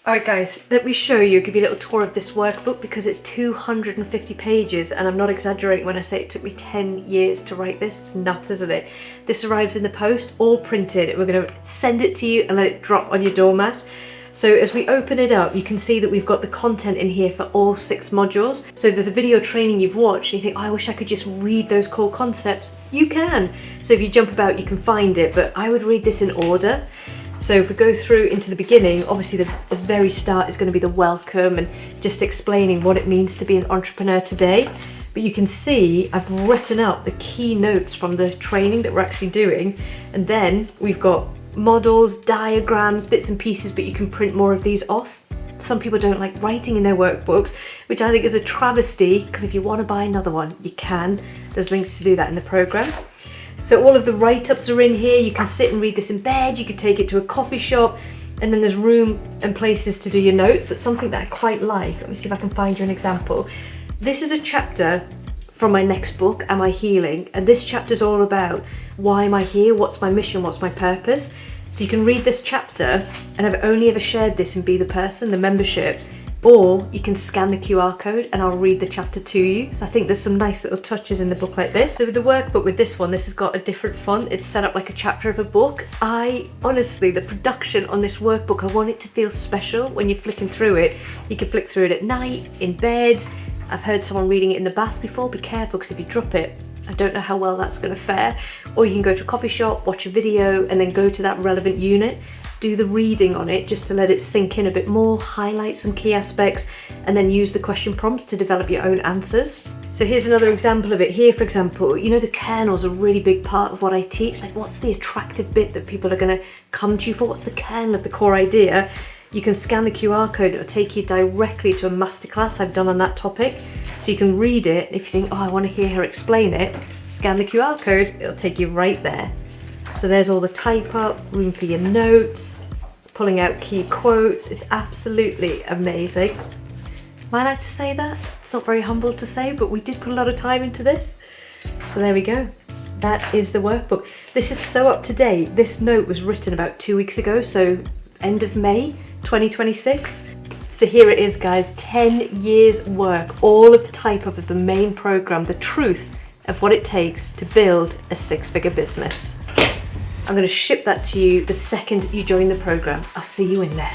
Alright guys, let me show you, give you a little tour of this workbook because it's 250 pages and I'm not exaggerating when I say it took me 10 years to write this. It's nuts, isn't it? This arrives in the post, all printed. We're going to send it to you and let it drop on your doormat. So as we open it up, you can see that we've got the content in here for all 6 modules. So if there's a video training you've watched and you think, oh, I wish I could just read those core concepts, you can. So if you jump about, you can find it, but I would read this in order. So if we go through into the beginning, obviously the very start is going to be the welcome and just explaining what it means to be an entrepreneur today. But you can see I've written up the key notes from the training that we're actually doing. And then we've got models, diagrams, bits and pieces, but you can print more of these off. Some people don't like writing in their workbooks, which I think is a travesty, because if you want to buy another one, you can. There's links to do that in the program. So all of the write-ups are in here. You can sit and read this in bed, you could take it to a coffee shop, and then there's room and places to do your notes. But something that I quite like, let me see if I can find you an example. This is a chapter from my next book, Am I Healing? And this chapter is all about why am I here, what's my mission, what's my purpose. So you can read this chapter, and I've only ever shared this in Be the Person, the membership, or you can scan the QR code and I'll read the chapter to you. So I think there's some nice little touches in the book like this. So with the workbook, with this one, this has got a different font. It's set up like a chapter of a book. Honestly, the production on this workbook, I want it to feel special when you're flicking through it. You can flick through it at night, in bed. I've heard someone reading it in the bath before. Be careful, because if you drop it, I don't know how well that's going to fare. Or you can go to a coffee shop, watch a video, and then go to that relevant unit, do the reading on it just to let it sink in a bit more, highlight some key aspects, and then use the question prompts to develop your own answers. So here's another example of it. Here, for example, you know, the kernel's a really big part of what I teach. Like, what's the attractive bit that people are going to come to you for? What's the kernel of the core idea? You can scan the QR code, it'll take you directly to a masterclass I've done on that topic. So you can read it. If you think, oh, I want to hear her explain it, scan the QR code, it'll take you right there. So there's all the type up, room for your notes, pulling out key quotes. It's absolutely amazing. Am I allowed to say that? It's not very humble to say, but we did put a lot of time into this. So there we go. That is the workbook. This is so up to date. This note was written about 2 weeks ago, so end of May 2026. So here it is, guys, 10 years work, all of the type up of the main program, the truth of what it takes to build a 6-figure business. I'm going to ship that to you the second you join the program. I'll see you in there.